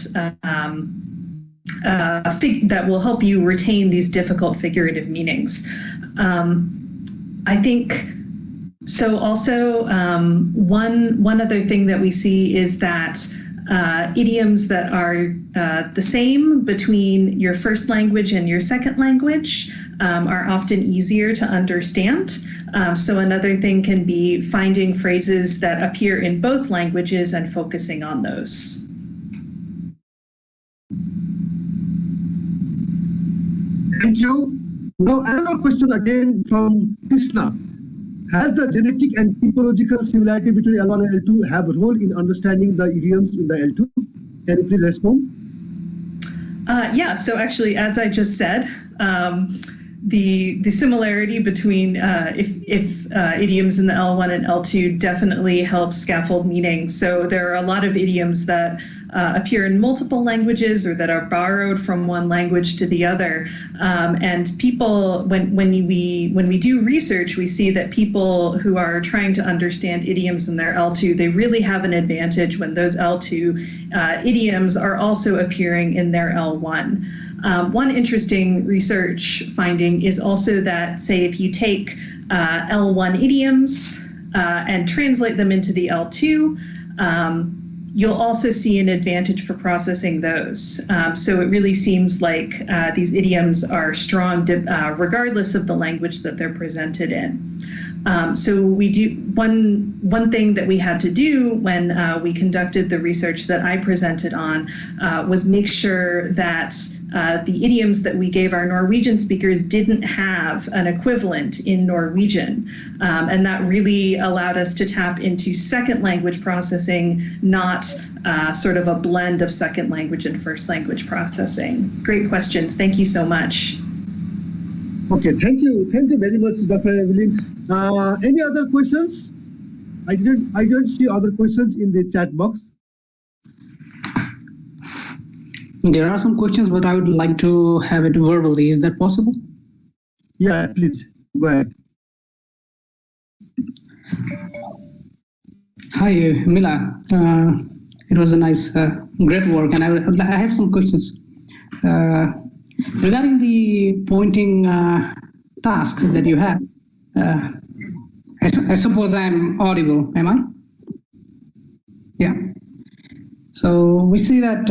that will help you retain these difficult figurative meanings. I think so. Also, one other thing that we see is that idioms that are the same between your first language and your second language are often easier to understand. So another thing can be finding phrases that appear in both languages and focusing on those. Thank you. Now another question again from Krishna. Has the genetic and typological similarity between L1 and L2 have a role in understanding the idioms in the L2? Can you please respond? So actually, as I just said, the similarity between if idioms in the L1 and L2 definitely help scaffold meaning. So there are a lot of idioms that appear in multiple languages or that are borrowed from one language to the other. And people, when we do research, we see that people who are trying to understand idioms in their L2, they really have an advantage when those L2 idioms are also appearing in their L1. One interesting research finding is also that, say, if you take L1 idioms and translate them into the L2, you'll also see an advantage for processing those. So it really seems like these idioms are strong regardless of the language that they're presented in. So we do one thing that we had to do when we conducted the research that I presented on was make sure that the idioms that we gave our Norwegian speakers didn't have an equivalent in Norwegian. And that really allowed us to tap into second language processing, not sort of a blend of second language and first language processing. Great questions. Thank you so much. Okay, thank you very much, Dr. Evelyn. Any other questions? I didn't see other questions in the chat box. There are some questions, but I would like to have it verbally. Is that possible? Yeah, please go ahead. Hi, Mila. It was a nice, great work, and I have some questions regarding the pointing task that you have. I suppose I'm audible, am I? Yeah. So we see that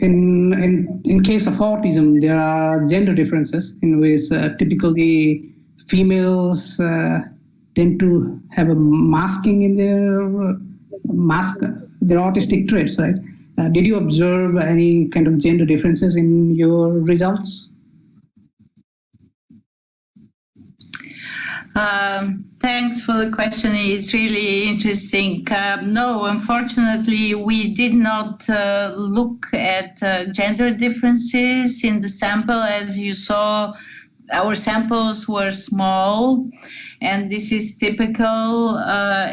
in case of autism, there are gender differences in which typically females tend to have a masking in their autistic traits, right? Did you observe any kind of gender differences in your results? Thanks for the question. It's really interesting. No, unfortunately, we did not look at gender differences in the sample. As you saw, our samples were small, and this is typical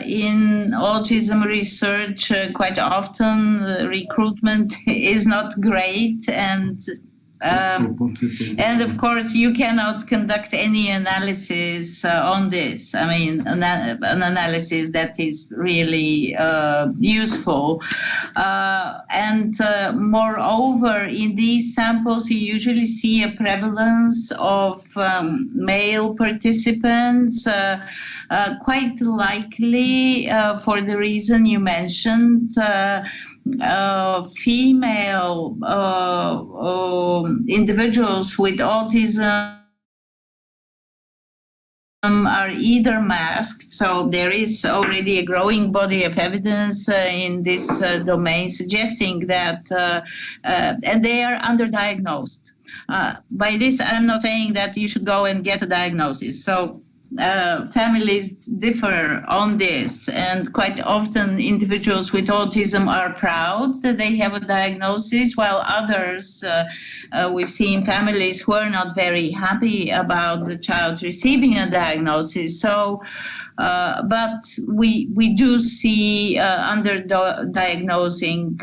in autism research. Quite often, recruitment is not great, and of course, you cannot conduct any analysis on this. I mean, an analysis that is really useful. And moreover, in these samples, you usually see a prevalence of male participants, quite likely for the reason you mentioned. Female individuals with autism are either masked, so there is already a growing body of evidence in this domain suggesting that, and they are underdiagnosed. By this, I'm not saying that you should go and get a diagnosis. So families differ on this, and quite often individuals with autism are proud that they have a diagnosis, while others, we've seen families who are not very happy about the child receiving a diagnosis. So, but we do see underdiagnosing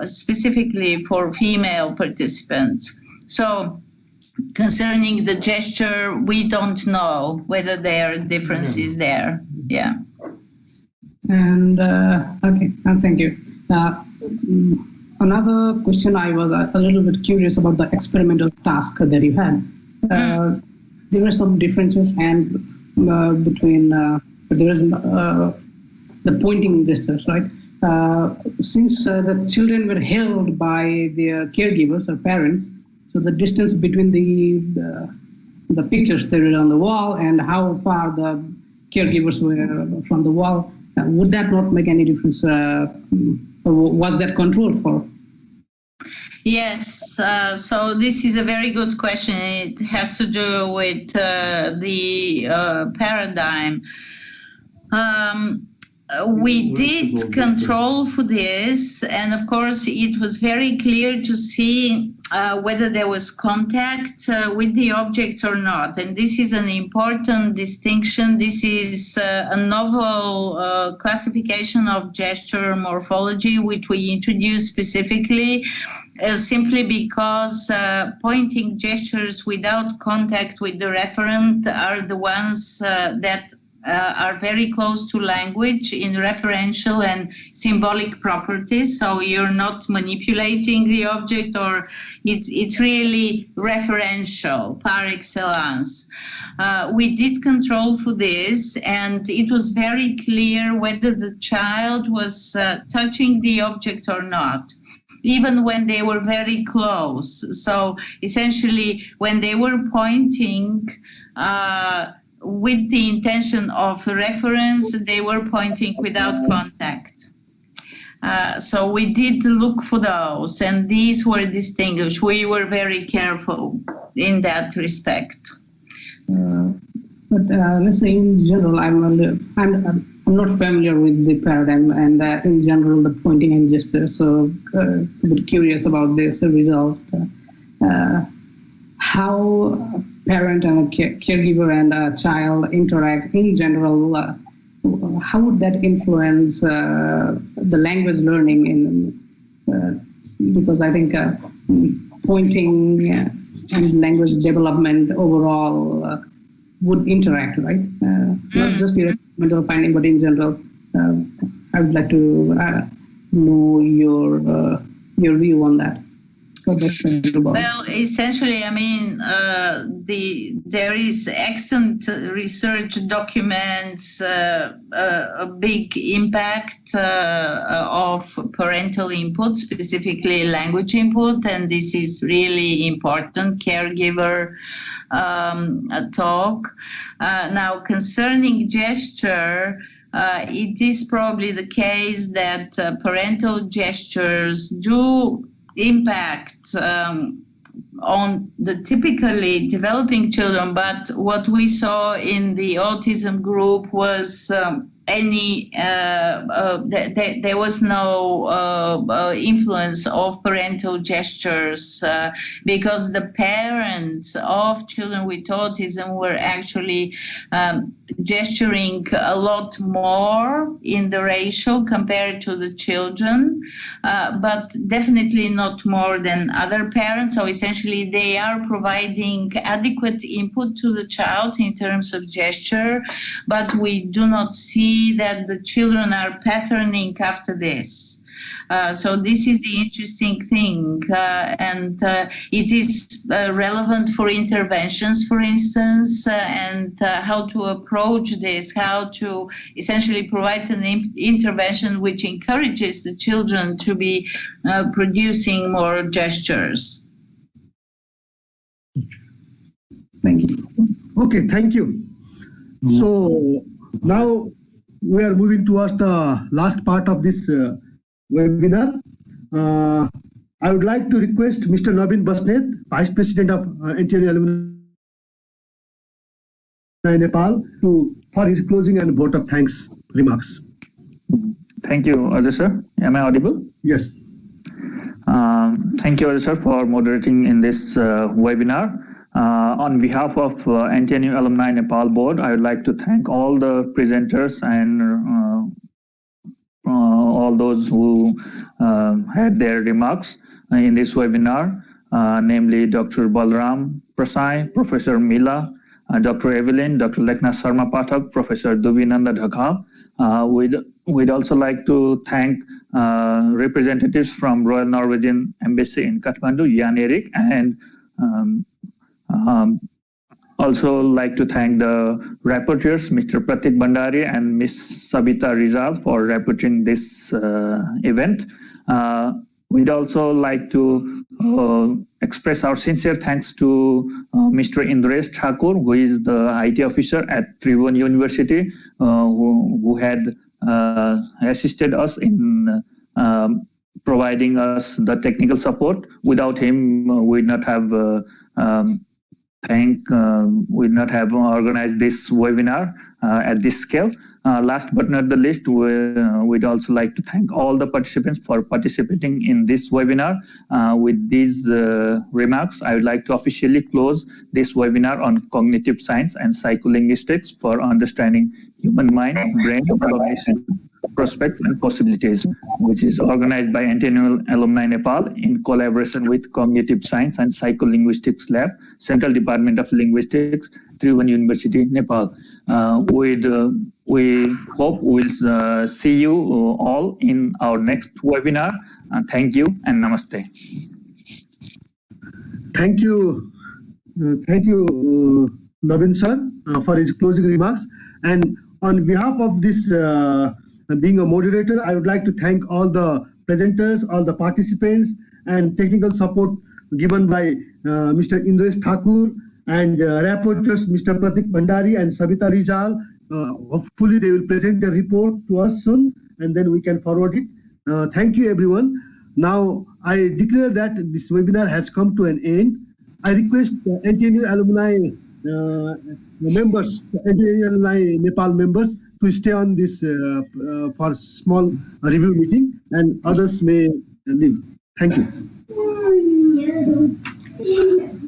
specifically for female participants. So, concerning the gesture, we don't know whether there are differences there. Yeah. And okay, thank you. Another question, I was a little bit curious about the experimental task that you had. There were some differences and between there is the pointing gestures, right? Since the children were held by their caregivers or parents, so the distance between the pictures that were on the wall and how far the caregivers were from the wall, would that not make any difference? Or was that controlled for? Yes, so this is a very good question. It has to do with the paradigm. We did control for this, and of course it was very clear to see whether there was contact with the objects or not. And this is an important distinction. This is a novel classification of gesture morphology, which we introduced specifically simply because pointing gestures without contact with the referent are the ones that are very close to language in referential and symbolic properties. So you're not manipulating the object, or it's really referential par excellence. We did control for this, and it was very clear whether the child was touching the object or not, even when they were very close. So essentially, when they were pointing, with the intention of reference, they were pointing without contact. So we did look for those, and these were distinguished. We were very careful in that respect. But let's say in general, I'm not familiar with the paradigm, and in general, the pointing and gesture. So a bit curious about this result. How parent and a caregiver and a child interact in general, how would that influence the language learning in because I think pointing and language development overall would interact, right? Not just your experimental finding, but in general. I would like to know your view on that. Well, essentially, I mean, there is excellent research documents a big impact of parental input, specifically language input, and this is really important. Caregiver talk. Now, concerning gesture. It is probably the case that parental gestures do impact on the typically developing children, but what we saw in the autism group was there was no influence of parental gestures because the parents of children with autism were actually gesturing a lot more in the ratio compared to the children, but definitely not more than other parents. So essentially they are providing adequate input to the child in terms of gesture, but we do not see that the children are patterning after this. So this is the interesting thing, and it is relevant for interventions, for instance, and how to approach this, how to essentially provide an intervention which encourages the children to be producing more gestures. Thank you. Okay, thank you. So now we are moving towards the last part of this webinar. I would like to request Mr. Navin Basnet, Vice President of NTNU Alumni Nepal, for his closing and vote of thanks remarks. Thank you, Ajay sir. Am I audible? Yes. Thank you, Ajay sir, for moderating in this webinar. On behalf of NTNU Alumni Nepal Board, I would like to thank all the presenters and all those who had their remarks in this webinar, namely Dr. Balram Prasai, Professor Mila, Dr. Evelyn, Dr. Lekna Sharma Pathak, Professor Dubinanda Dhakkal. We'd also like to thank representatives from Royal Norwegian Embassy in Kathmandu, Jan Erik, and also like to thank the rapporteurs, Mr. Pratik Bhandari and Ms. Sabita Rizal, for rapporting this event. We'd also like to express our sincere thanks to Mr. Indresh Thakur, who is the IT officer at Tribhuvan University, who had assisted us in providing us the technical support. Without him, we'd not have organized this webinar at this scale. Last but not the least, we'd also like to thank all the participants for participating in this webinar. With these remarks, I would like to officially close this webinar on cognitive science and psycholinguistics for understanding human mind, brain, cognition, prospects and possibilities, which is organized by NTNU Alumni Nepal in collaboration with Cognitive Science and Psycholinguistics Lab, Central Department of Linguistics, Tribhuvan University, Nepal. We hope we'll see you all in our next webinar. Thank you and namaste. Thank you, Navin sir, for his closing remarks. And on behalf of this being a moderator, I would like to thank all the presenters, all the participants, and technical support given by Mr. Indresh Thakur and rapporteurs Mr. Pratik Bhandari and Sabita Rizal. Hopefully they will present their report to us soon and then we can forward it. Thank you everyone. Now I declare that this webinar has come to an end. I request NTNU alumni members, NTNU alumni Nepal members to stay on this for small review meeting and others may leave. Thank you.